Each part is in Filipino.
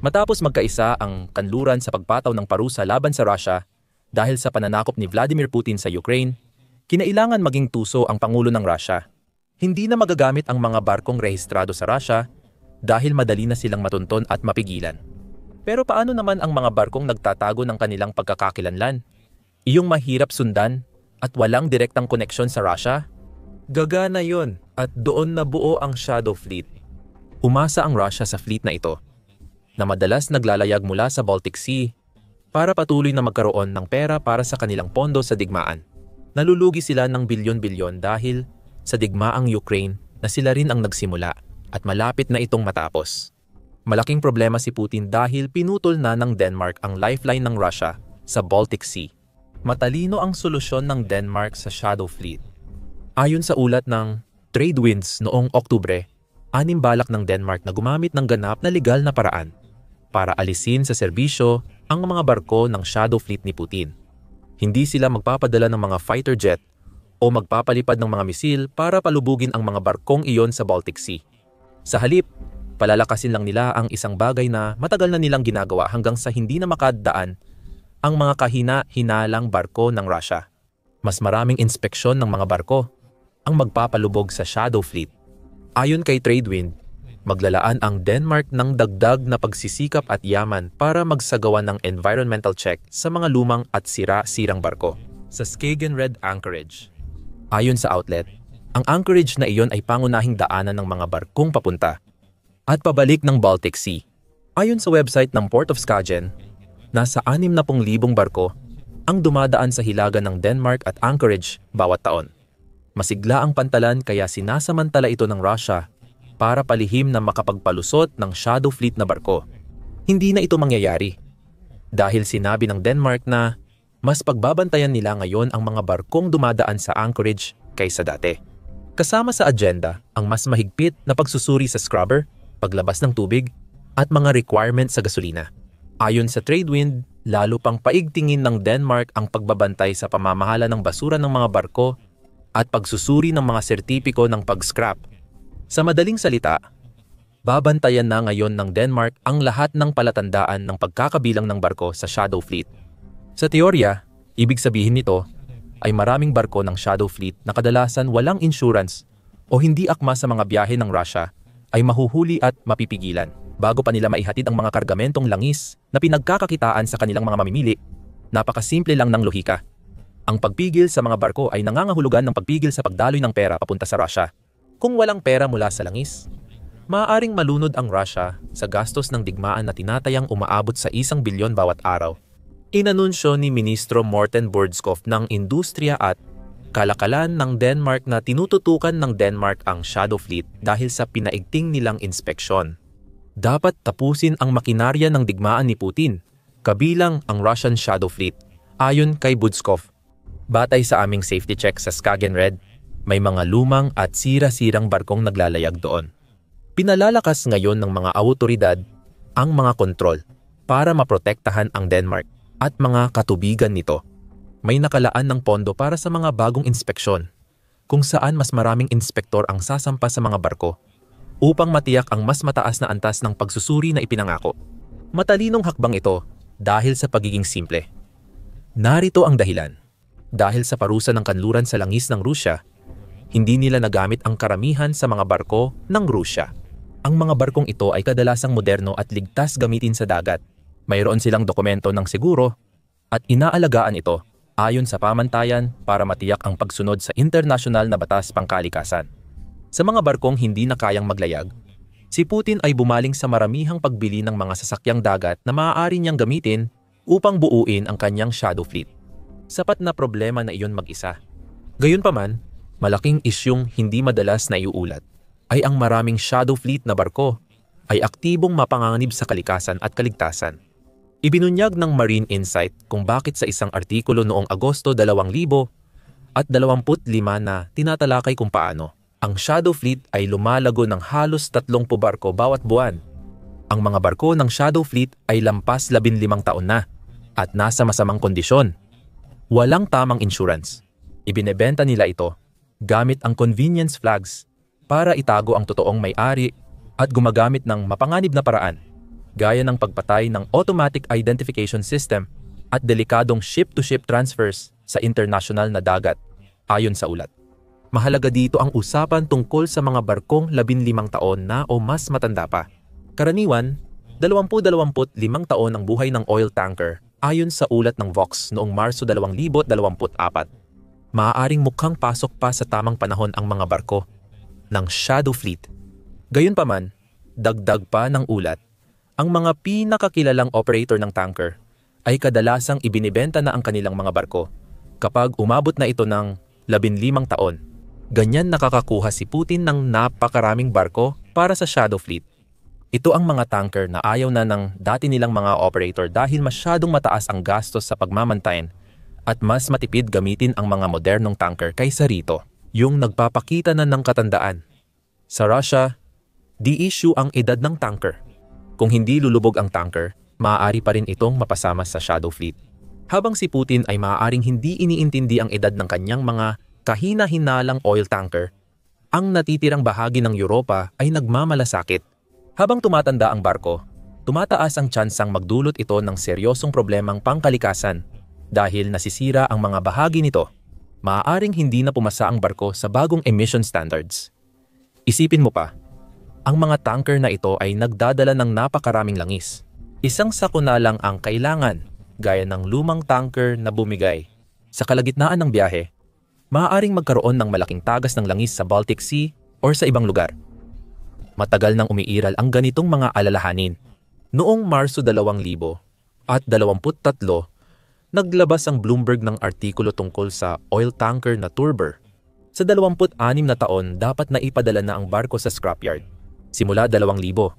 Matapos magkaisa ang kanluran sa pagpataw ng parusa laban sa Russia dahil sa pananakop ni Vladimir Putin sa Ukraine, kinailangan maging tuso ang Pangulo ng Russia. Hindi na magagamit ang mga barkong rehistrado sa Russia dahil madali na silang matunton at mapigilan. Pero paano naman ang mga barkong nagtatago ng kanilang pagkakakilanlan? Iyong mahirap sundan at walang direktang koneksyon sa Russia? Gagana yon at doon nabuo ang Shadow Fleet. Umasa ang Russia sa fleet na ito, na madalas naglalayag mula sa Baltic Sea para patuloy na magkaroon ng pera para sa kanilang pondo sa digmaan. Nalulugi sila ng bilyon-bilyon dahil sa digmaang Ukraine na sila rin ang nagsimula at malapit na itong matapos. Malaking problema si Putin dahil pinutol na ng Denmark ang lifeline ng Russia sa Baltic Sea. Matalino ang solusyon ng Denmark sa Shadow Fleet. Ayon sa ulat ng Tradewinds noong Oktubre, balak ng Denmark na gumamit ng ganap na legal na paraan para alisin sa serbisyo ang mga barko ng Shadow Fleet ni Putin. Hindi sila magpapadala ng mga fighter jet o magpapalipad ng mga misil para palubugin ang mga barkong iyon sa Baltic Sea. Sa halip, palalakasin lang nila ang isang bagay na matagal na nilang ginagawa hanggang sa hindi na makadaan ang mga kahina-hinalang barko ng Russia. Mas maraming inspeksyon ng mga barko ang magpapalubog sa Shadow Fleet. Ayon kay Tradewind, maglalaan ang Denmark ng dagdag na pagsisikap at yaman para magsagawa ng environmental check sa mga lumang at sira-sirang barko sa Skagen Red Anchorage. Ayon sa outlet, ang anchorage na iyon ay pangunahing daanan ng mga barkong papunta at pabalik ng Baltic Sea. Ayon sa website ng Port of Skagen, nasa 60,000 barko ang dumadaan sa hilaga ng Denmark at Anchorage bawat taon. Masigla ang pantalan kaya sinasamantala ito ng Russia para palihim na makapagpalusot ng Shadow Fleet na barko. Hindi na ito mangyayari dahil sinabi ng Denmark na mas pagbabantayan nila ngayon ang mga barkong dumadaan sa Anchorage kaysa dati. Kasama sa agenda ang mas mahigpit na pagsusuri sa scrubber, paglabas ng tubig, at mga requirements sa gasolina. Ayon sa Tradewind, lalo pang paigtingin ng Denmark ang pagbabantay sa pamamahala ng basura ng mga barko at pagsusuri ng mga sertipiko ng pag-scrap. Sa madaling salita, babantayan na ngayon ng Denmark ang lahat ng palatandaan ng pagkakabilang ng barko sa Shadow Fleet. Sa teorya, ibig sabihin nito ay maraming barko ng Shadow Fleet na kadalasan walang insurance o hindi akma sa mga biyahe ng Russia ay mahuhuli at mapipigilan bago pa nila maihatid ang mga kargamentong langis na pinagkakakitaan sa kanilang mga mamimili. Napakasimple lang ng lohika. Ang pagpigil sa mga barko ay nangangahulugan ng pagpigil sa pagdaloy ng pera papunta sa Russia. Kung walang pera mula sa langis, maaaring malunod ang Russia sa gastos ng digmaan na tinatayang umaabot sa 1 bilyon bawat araw. Inanunsyo ni Ministro Morten Bordskov ng Industriya at Kalakalan ng Denmark na tinututukan ng Denmark ang Shadow Fleet dahil sa pinaigting nilang inspeksyon. Dapat tapusin ang makinarya ng digmaan ni Putin, kabilang ang Russian Shadow Fleet. Ayon kay Bordskov, batay sa aming safety check sa Skagen Red, may mga lumang at sira-sirang barkong naglalayag doon. Pinalalakas ngayon ng mga awtoridad ang mga kontrol para maprotektahan ang Denmark at mga katubigan nito. May nakalaan ng pondo para sa mga bagong inspeksyon, kung saan mas maraming inspektor ang sasampa sa mga barko upang matiyak ang mas mataas na antas ng pagsusuri na ipinangako. Matalinong hakbang ito dahil sa pagiging simple. Narito ang dahilan. Dahil sa parusa ng kanluran sa langis ng Rusya, hindi nila nagamit ang karamihan sa mga barko ng Rusya. Ang mga barkong ito ay kadalasang moderno at ligtas gamitin sa dagat. Mayroon silang dokumento ng seguro at inaalagaan ito ayon sa pamantayan para matiyak ang pagsunod sa internasyonal na batas pangkalikasan. Sa mga barkong hindi na kayang maglayag, si Putin ay bumaling sa maramihang pagbili ng mga sasakyang dagat na maaari niyang gamitin upang buuin ang kanyang Shadow Fleet. Sapat na problema na iyon mag-isa. Gayunpaman, malaking isyung hindi madalas na iuulat ay ang maraming Shadow Fleet na barko ay aktibong mapanganib sa kalikasan at kaligtasan. Ibinunyag ng Marine Insight kung bakit sa isang artikulo noong Agosto 2025 na tinatalakay kung paano ang Shadow Fleet ay lumalago ng halos 30 barko bawat buwan. Ang mga barko ng Shadow Fleet ay lampas 15 taon na at nasa masamang kondisyon. Walang tamang insurance. Ibinebenta nila ito gamit ang convenience flags para itago ang totoong may-ari at gumagamit ng mapanganib na paraan gaya ng pagpatay ng automatic identification system at delikadong ship-to-ship transfers sa international na dagat, ayon sa ulat. Mahalaga dito ang usapan tungkol sa mga barkong 15 taon na o mas matanda pa. Karaniwan, 20-25 taon ang buhay ng oil tanker ayon sa ulat ng Vox noong Marso 2024. Maaaring mukhang pasok pa sa tamang panahon ang mga barko ng Shadow Fleet. Gayunpaman, dagdag pa ng ulat, ang mga pinakakilalang operator ng tanker ay kadalasang ibinibenta na ang kanilang mga barko kapag umabot na ito ng 15 taon. Ganyan nakakakuha si Putin ng napakaraming barko para sa Shadow Fleet. Ito ang mga tanker na ayaw na ng dati nilang mga operator dahil masyadong mataas ang gastos sa pagmamantayan at mas matipid gamitin ang mga modernong tanker kaysa rito, yung nagpapakita na ng katandaan. Sa Russia, di-issue ang edad ng tanker. Kung hindi lulubog ang tanker, maaari pa rin itong mapasama sa Shadow Fleet. Habang si Putin ay maaaring hindi iniintindi ang edad ng kanyang mga kahina-hinalang oil tanker, ang natitirang bahagi ng Europa ay nagmamalasakit. Habang tumatanda ang barko, tumataas ang tsansang magdulot ito ng seryosong problemang pangkalikasan dahil nasisira ang mga bahagi nito. Maaaring hindi na pumasa ang barko sa bagong emission standards. Isipin mo pa, ang mga tanker na ito ay nagdadala ng napakaraming langis. Isang sako na lang ang kailangan, gaya ng lumang tanker na bumigay. Sa kalagitnaan ng biyahe, maaaring magkaroon ng malaking tagas ng langis sa Baltic Sea o sa ibang lugar. Matagal nang umiiral ang ganitong mga alalahanin. Noong Marso 2023, naglabas ang Bloomberg ng artikulo tungkol sa oil tanker na Turber. Sa 26 na taon, dapat na ipadala na ang barko sa scrapyard. Simula 2000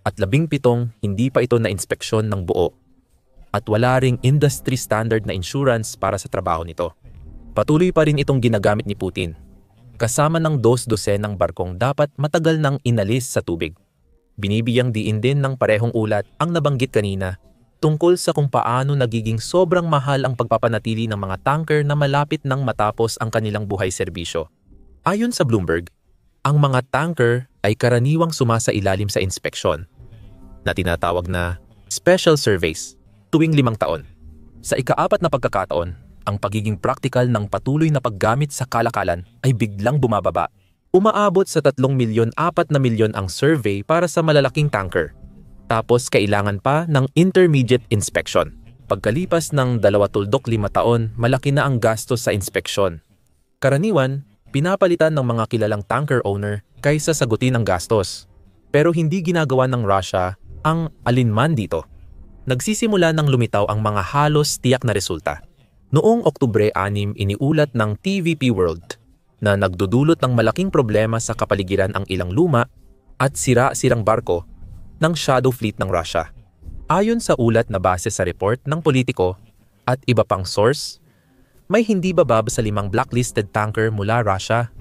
at 17 hindi pa ito na-inspeksyon ng buo. At wala ring industry standard na insurance para sa trabaho nito. Patuloy pa rin itong ginagamit ni Putin, kasama ng 2 dosenang barkong dapat matagal nang inalis sa tubig. Binibigyang diin din ng parehong ulat ang nabanggit kanina tungkol sa kung paano nagiging sobrang mahal ang pagpapanatili ng mga tanker na malapit nang matapos ang kanilang buhay serbisyo. Ayon sa Bloomberg, ang mga tanker ay karaniwang sumasailalim sa inspeksyon na tinatawag na special surveys tuwing 5 taon. Sa ika-4 na pagkakataon, ang pagiging praktikal ng patuloy na paggamit sa kalakalan ay biglang bumababa. Umaabot sa 3 milyon 4 na milyon ang survey para sa malalaking tanker. Tapos kailangan pa ng intermediate inspection. Pagkalipas ng 25 taon, malaki na ang gastos sa inspeksyon. Karaniwan, pinapalitan ng mga kilalang tanker owner kaysa sagutin ang gastos. Pero hindi ginagawa ng Russia ang alinman dito. Nagsisimula ng lumitaw ang mga halos tiyak na resulta. Noong Oktubre 6, iniulat ng TVP World na nagdudulot ng malaking problema sa kapaligiran ang ilang luma at sira-sirang barko ng Shadow Fleet ng Russia. Ayon sa ulat na base sa report ng Politico at iba pang source, may hindi bababa sa 5 blacklisted tanker mula Russia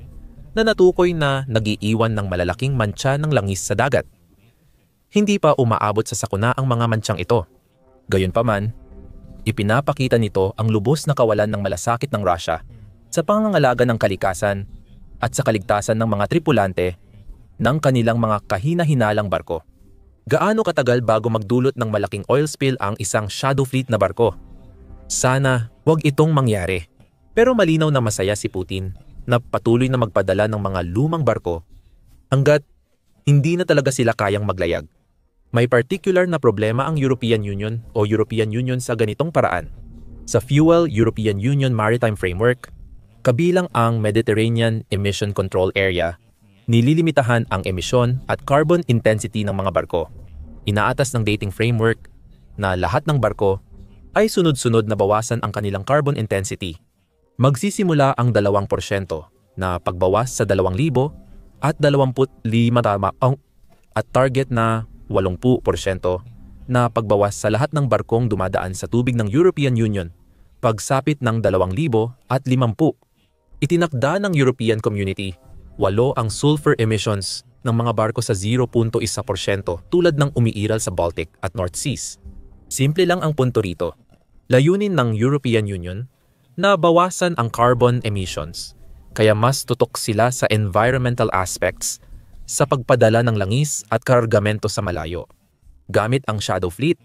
na natukoy na nag-iiwan ng malalaking mantsa ng langis sa dagat. Hindi pa umaabot sa sakuna ang mga mantsang ito. Gayunpaman, ipinapakita nito ang lubos na kawalan ng malasakit ng Russia sa pangangalaga ng kalikasan at sa kaligtasan ng mga tripulante ng kanilang mga kahina-hinalang barko. Gaano katagal bago magdulot ng malaking oil spill ang isang Shadow Fleet na barko? Sana wag itong mangyari. Pero malinaw na masaya si Putin na patuloy na magpadala ng mga lumang barko hanggat hindi na talaga sila kayang maglayag. May particular na problema ang European Union o European Union sa ganitong paraan. Sa Fuel European Union Maritime Framework, kabilang ang Mediterranean Emission Control Area, nililimitahan ang emisyon at carbon intensity ng mga barko. Inaatas ng dating framework na lahat ng barko ay sunod-sunod na bawasan ang kanilang carbon intensity. Magsisimula ang 2% na pagbawas sa 2,000 at 25 at target na 80% na pagbawas sa lahat ng barkong dumadaan sa tubig ng European Union pagsapit ng 2,050. Itinakda ng European Community 8 ang sulfur emissions ng mga barko sa 0.1% tulad ng umiiral sa Baltic at North Seas. Simple lang ang punto rito. Layunin ng European Union na bawasan ang carbon emissions, kaya mas tutok sila sa environmental aspects sa pagpadala ng langis at kargamento sa malayo. gamit ang Shadow Fleet.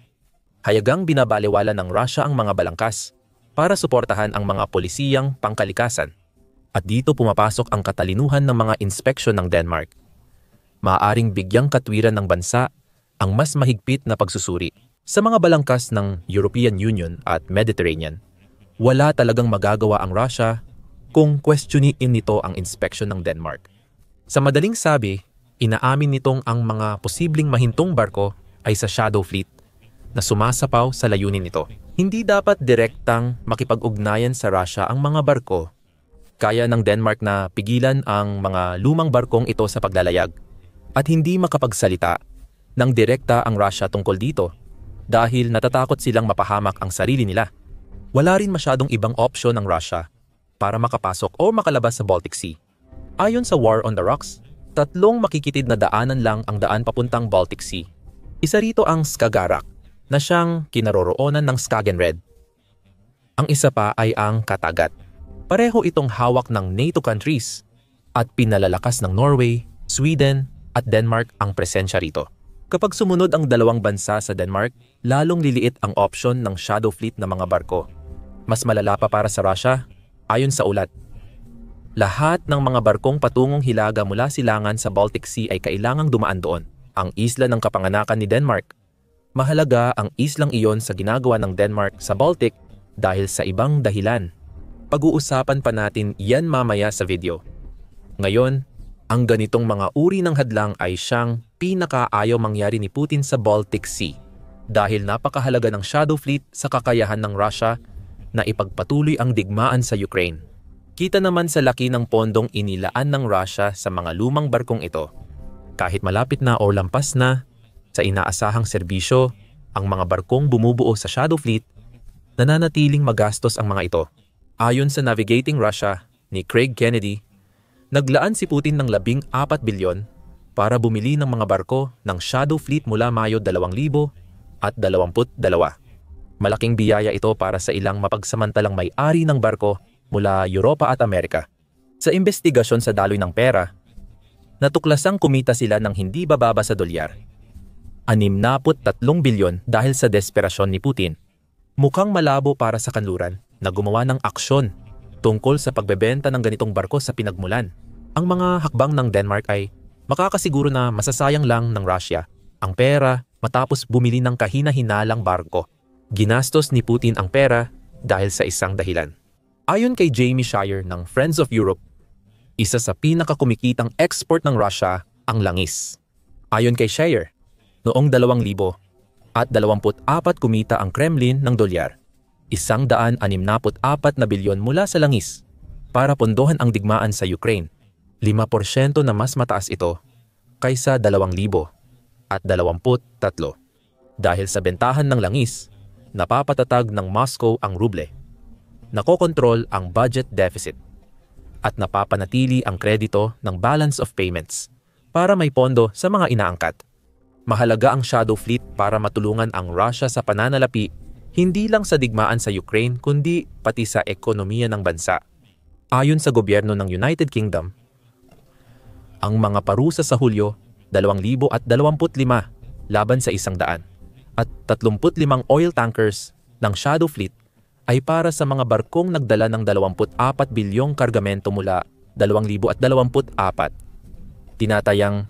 Hayagang binabalewala ng Russia ang mga balangkas para suportahan ang mga polisiyang pangkalikasan. At dito pumapasok ang katalinuhan ng mga inspeksyon ng Denmark. Maaaring bigyang katwiran ng bansa ang mas mahigpit na pagsusuri. Sa mga balangkas ng European Union at Mediterranean, wala talagang magagawa ang Russia kung questionin nito ang inspeksyon ng Denmark. Sa madaling sabi, inaamin nitong ang mga posibleng mahintong barko ay sa Shadow Fleet na sumasapaw sa layunin nito. Hindi dapat direktang makipag-ugnayan sa Russia ang mga barko. Kaya ng Denmark na pigilan ang mga lumang barkong ito sa paglalayag at hindi makapagsalita ng direkta ang Russia tungkol dito dahil natatakot silang mapahamak ang sarili nila. Wala rin masyadong ibang opsyon ng Russia para makapasok o makalabas sa Baltic Sea. Ayon sa War on the Rocks, 3 makikitid na daanan lang ang daan papuntang Baltic Sea. Isa rito ang Skagerrak na siyang kinaroroonan ng Skagenred. Ang isa pa ay ang Kattegat. Pareho itong hawak ng NATO countries at pinalalakas ng Norway, Sweden at Denmark ang presensya rito. Kapag sumunod ang dalawang bansa sa Denmark, lalong liliit ang opsyon ng Shadow Fleet na mga barko. Mas malala pa para sa Russia, ayon sa ulat. Lahat ng mga barkong patungong Hilaga mula silangan sa Baltic Sea ay kailangang dumaan doon, ang isla ng kapanganakan ni Denmark. Mahalaga ang islang iyon sa ginagawa ng Denmark sa Baltic dahil sa ibang dahilan. Pag-uusapan pa natin yan mamaya sa video. Ngayon, ang ganitong mga uri ng hadlang ay siyang pinakaayaw mangyari ni Putin sa Baltic Sea dahil napakahalaga ng Shadow Fleet sa kakayahan ng Russia na ipagpatuloy ang digmaan sa Ukraine. Kita naman sa laki ng pondong inilaan ng Russia sa mga lumang barkong ito. Kahit malapit na o lampas na sa inaasahang serbisyo, ang mga barkong bumubuo sa Shadow Fleet, nananatiling magastos ang mga ito. Ayon sa Navigating Russia ni Craig Kennedy, naglaan si Putin ng 14 bilyon para bumili ng mga barko ng Shadow Fleet mula Mayo 2022. Malaking biyaya ito para sa ilang mapagsamantalang may-ari ng barko mula Europa at Amerika. Sa investigasyon sa daloy ng pera, natuklasang kumita sila ng hindi bababa sa dolyar. 63 bilyon dahil sa desperasyon ni Putin. Mukhang malabo para sa kanluran na gumawa ng aksyon tungkol sa pagbebenta ng ganitong barko sa pinagmulan. Ang mga hakbang ng Denmark ay makakasiguro na masasayang lang ng Russia ang pera matapos bumili ng kahina-hinalang barko. Ginastos ni Putin ang pera dahil sa isang dahilan. Ayon kay Jamie Shire ng Friends of Europe, isa sa pinakakumikitang export ng Russia ang langis. Ayon kay Shire, noong 2024 kumita ang Kremlin ng dolyar, 164 na bilyon mula sa langis para pondohan ang digmaan sa Ukraine. 5% na mas mataas ito kaysa 2023. Dahil sa bentahan ng langis, napapatatag ng Moscow ang ruble, nakokontrol ang budget deficit, at napapanatili ang kredito ng balance of payments para may pondo sa mga inaangkat. Mahalaga ang Shadow Fleet para matulungan ang Russia sa pananalapi hindi lang sa digmaan sa Ukraine kundi pati sa ekonomiya ng bansa. Ayon sa gobyerno ng United Kingdom, ang mga parusa sa Hulyo 2025 laban sa 100 at 35 oil tankers ng Shadow Fleet ay para sa mga barkong nagdala ng 24 bilyong kargamento mula 2024. Tinatayang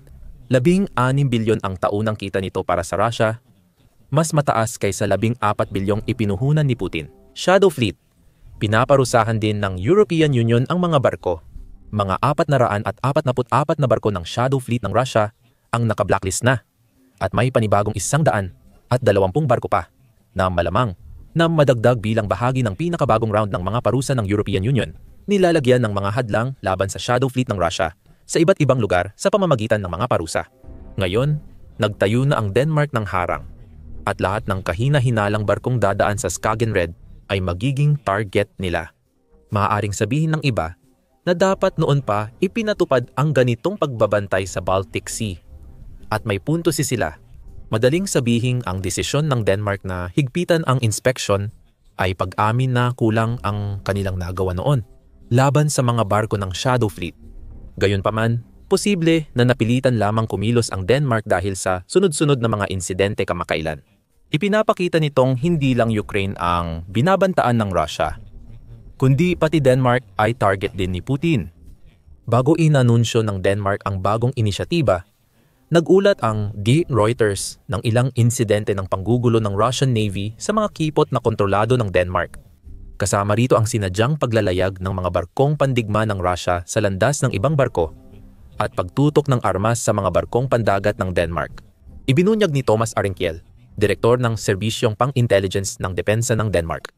16 bilyon ang taunang kita nito para sa Russia, mas mataas kaysa 14 bilyong ipinuhunan ni Putin. Shadow Fleet, pinaparusahan din ng European Union ang mga barko. Mga 444 na barko ng Shadow Fleet ng Russia ang naka-blacklist na at may panibagong 120 barko pa na malamang na madagdag bilang bahagi ng pinakabagong round ng mga parusa ng European Union. Nilalagyan ng mga hadlang laban sa Shadow Fleet ng Russia sa iba't ibang lugar sa pamamagitan ng mga parusa. Ngayon, nagtayo na ang Denmark ng harang at lahat ng kahina-hinalang barkong dadaan sa Skagenred ay magiging target nila. Maaaring sabihin ng iba na dapat noon pa ipinatupad ang ganitong pagbabantay sa Baltic Sea. At may punto sila. Madaling sabihin ang desisyon ng Denmark na higpitan ang inspeksyon ay pag-amin na kulang ang kanilang nagawa noon laban sa mga barko ng Shadow Fleet. Gayunpaman, Posible na napilitan lamang kumilos ang Denmark dahil sa sunod-sunod na mga insidente kamakailan. Ipinapakita nitong hindi lang Ukraine ang binabantaan ng Russia, kundi pati Denmark ay target din ni Putin. Bago inanunsyo ng Denmark ang bagong inisyatiba, nagulat ang Die Reuters ng ilang insidente ng panggugulo ng Russian Navy sa mga kipot na kontrolado ng Denmark. Kasama rito ang sinadyang paglalayag ng mga barkong pandigma ng Russia sa landas ng ibang barko at pagtutok ng armas sa mga barkong pandagat ng Denmark. Ibinunyag ni Thomas Arenkiel, direktor ng Serbisyong Pang-Intelligence ng Depensa ng Denmark,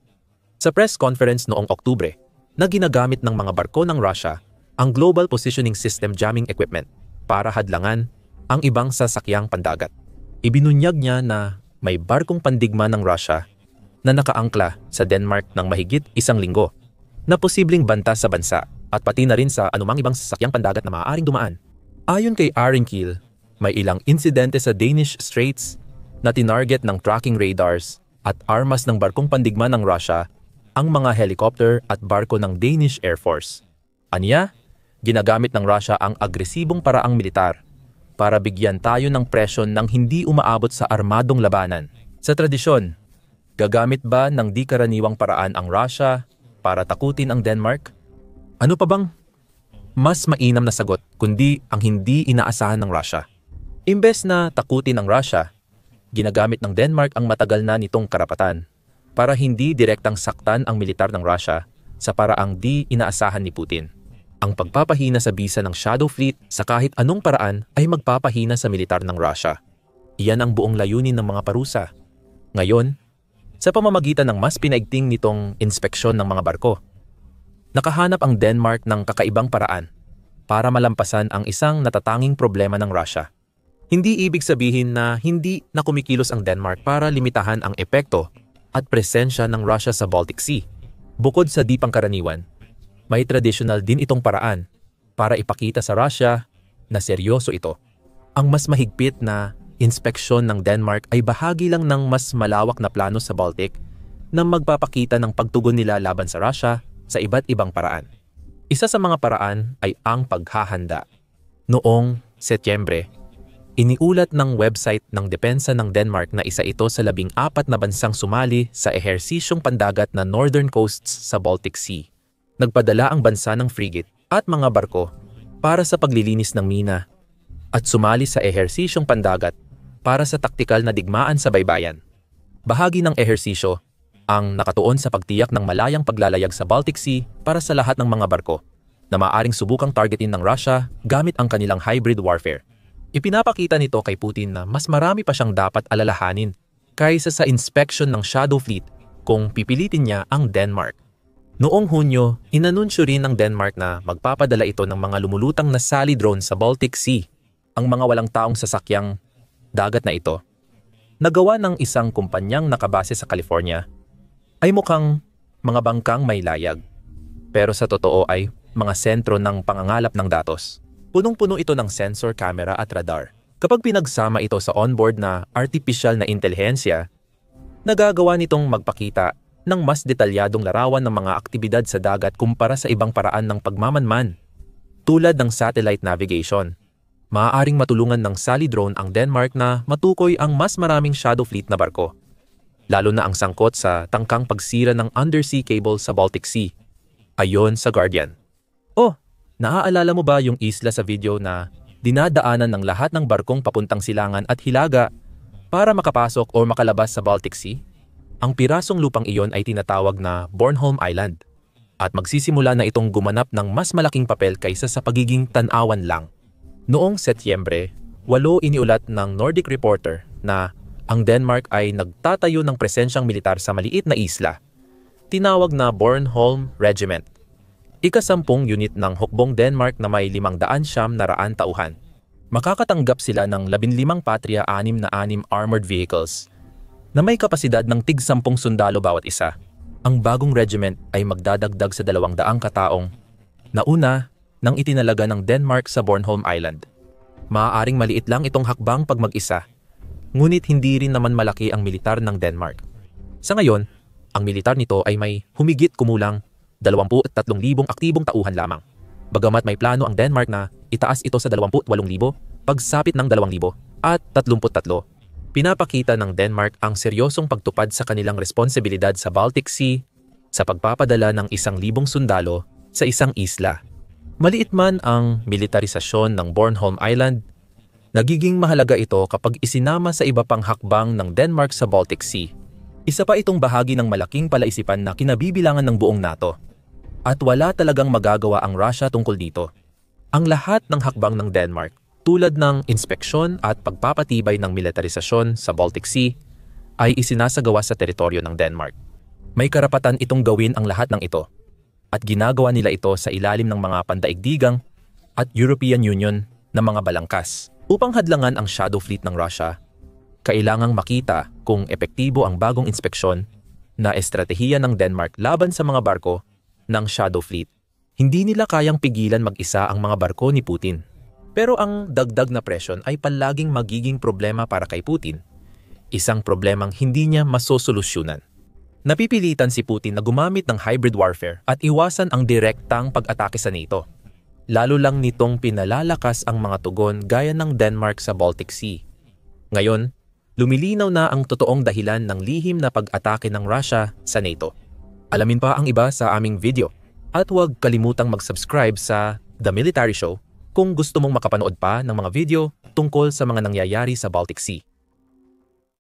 sa press conference noong Oktubre na ginagamit ng mga barko ng Russia ang Global Positioning System jamming equipment para hadlangan ang ibang sasakyang pandagat. Ibinunyag niya na may barkong pandigma ng Russia na nakaangkla sa Denmark ng mahigit 1 linggo na posibleng banta sa bansa at pati na rin sa anumang ibang sasakyang pandagat na maaaring dumaan. Ayon kay Arenkiel, may ilang insidente sa Danish Straits na tinarget ng tracking radars at armas ng barkong pandigma ng Russia ang mga helicopter at barko ng Danish Air Force. Aniya, ginagamit ng Russia ang agresibong paraang militar para bigyan tayo ng presyon nang hindi umaabot sa armadong labanan. Sa tradisyon, gagamit ba ng di karaniwang paraan ang Russia para takutin ang Denmark? Ano pa bang mas mainam na sagot kundi ang hindi inaasahan ng Russia? Imbes na takutin ang Russia, ginagamit ng Denmark ang matagal na nitong karapatan para hindi direktang saktan ang militar ng Russia sa paraang di inaasahan ni Putin. Ang pagpapahina sa bisa ng Shadow Fleet sa kahit anong paraan ay magpapahina sa militar ng Russia. Iyan ang buong layunin ng mga parusa. Ngayon, sa pamamagitan ng mas pinaigting nitong inspeksyon ng mga barko, nakahanap ang Denmark ng kakaibang paraan para malampasan ang isang natatanging problema ng Russia. Hindi ibig sabihin na hindi na kumikilos ang Denmark para limitahan ang epekto at presensya ng Russia sa Baltic Sea. Bukod sa di pangkaraniwan, may traditional din itong paraan para ipakita sa Russia na seryoso ito. Ang mas mahigpit na inspeksyon ng Denmark ay bahagi lang ng mas malawak na plano sa Baltic na magpapakita ng pagtugon nila laban sa Russia sa iba't ibang paraan. Isa sa mga paraan ay ang paghahanda. Noong Setyembre, iniulat ng website ng depensa ng Denmark na isa ito sa 14 na bansang sumali sa ehersisyong pandagat na Northern Coasts sa Baltic Sea. Nagpadala ang bansa ng frigate at mga barko para sa paglilinis ng mina at sumali sa ehersisyong pandagat para sa taktikal na digmaan sa baybayan. Bahagi ng ehersisyo ang nakatuon sa pagtiyak ng malayang paglalayag sa Baltic Sea para sa lahat ng mga barko na maaaring subukang targetin ng Russia gamit ang kanilang hybrid warfare. Ipinapakita nito kay Putin na mas marami pa siyang dapat alalahanin kaysa sa inspection ng Shadow Fleet kung pipilitin niya ang Denmark. Noong Hunyo, inanunsyo rin ng Denmark na magpapadala ito ng mga lumulutang na sally drone sa Baltic Sea. Ang mga walang taong sasakyang dagat na ito, nagawa ng isang kumpanyang nakabase sa California, ay mukhang mga bangkang may layag. Pero sa totoo ay mga sentro ng pangangalap ng datos. Punong-puno ito ng sensor, camera at radar. Kapag pinagsama ito sa onboard na artificial na intelihensya, nagagawa nitong magpakita ng mas detalyadong larawan ng mga aktibidad sa dagat kumpara sa ibang paraan ng pagmamanman. Tulad ng satellite navigation, maaaring matulungan ng sally drone ang Denmark na matukoy ang mas maraming Shadow Fleet na barko, lalo na ang sangkot sa tangkang pagsira ng undersea cable sa Baltic Sea, ayon sa Guardian. Oh, naaalala mo ba yung isla sa video na dinadaanan ng lahat ng barkong papuntang silangan at hilaga para makapasok o makalabas sa Baltic Sea? Ang pirasong lupang iyon ay tinatawag na Bornholm Island at magsisimula na itong gumanap ng mas malaking papel kaysa sa pagiging tanawan lang. Noong Setyembre, 8 iniulat ng Nordic Reporter na ang Denmark ay nagtatayo ng presensyang militar sa maliit na isla, tinawag na Bornholm Regiment. Ika-10 unit ng hukbong Denmark na may 500 tauhan. Makakatanggap sila ng 15 Patria 6 na 6 armored vehicles na may kapasidad ng tig-10 sundalo bawat isa. Ang bagong regiment ay magdadagdag sa 200 kataong na una nang itinalaga ng Denmark sa Bornholm Island. Maaaring maliit lang itong hakbang pag mag-isa, ngunit hindi rin naman malaki ang militar ng Denmark. Sa ngayon, ang militar nito ay may humigit kumulang 23,000 aktibong tauhan lamang. Bagamat may plano ang Denmark na itaas ito sa 28,000 pagsapit ng 2033, pinapakita ng Denmark ang seryosong pagtupad sa kanilang responsibilidad sa Baltic Sea sa pagpapadala ng 1,000 sundalo sa isang isla. Maliit man ang militarisasyon ng Bornholm Island, nagiging mahalaga ito kapag isinama sa iba pang hakbang ng Denmark sa Baltic Sea. Isa pa itong bahagi ng malaking palaisipan na kinabibilangan ng buong NATO. At wala talagang magagawa ang Russia tungkol dito. Ang lahat ng hakbang ng Denmark, tulad ng inspeksyon at pagpapatibay ng militarisasyon sa Baltic Sea, ay isinasagawa sa teritoryo ng Denmark. May karapatan itong gawin ang lahat ng ito. At ginagawa nila ito sa ilalim ng mga pandaigdigang at European Union na mga balangkas. Upang hadlangan ang shadow fleet ng Russia, kailangang makita kung epektibo ang bagong inspeksyon na estratehiya ng Denmark laban sa mga barko ng shadow fleet. Hindi nila kayang pigilan mag-isa ang mga barko ni Putin. Pero ang dagdag na presyon ay palaging magiging problema para kay Putin. Isang problemang hindi niya masosolusyunan. Napipilitan si Putin na gumamit ng hybrid warfare at iwasan ang direktang pag-atake sa NATO. Lalo lang nitong pinalalakas ang mga tugon gaya ng Denmark sa Baltic Sea. Ngayon, lumilinaw na ang totoong dahilan ng lihim na pag-atake ng Russia sa NATO. Alamin pa ang iba sa aming video. At huwag kalimutang mag-subscribe sa The Military Show kung gusto mong makapanood pa ng mga video tungkol sa mga nangyayari sa Baltic Sea.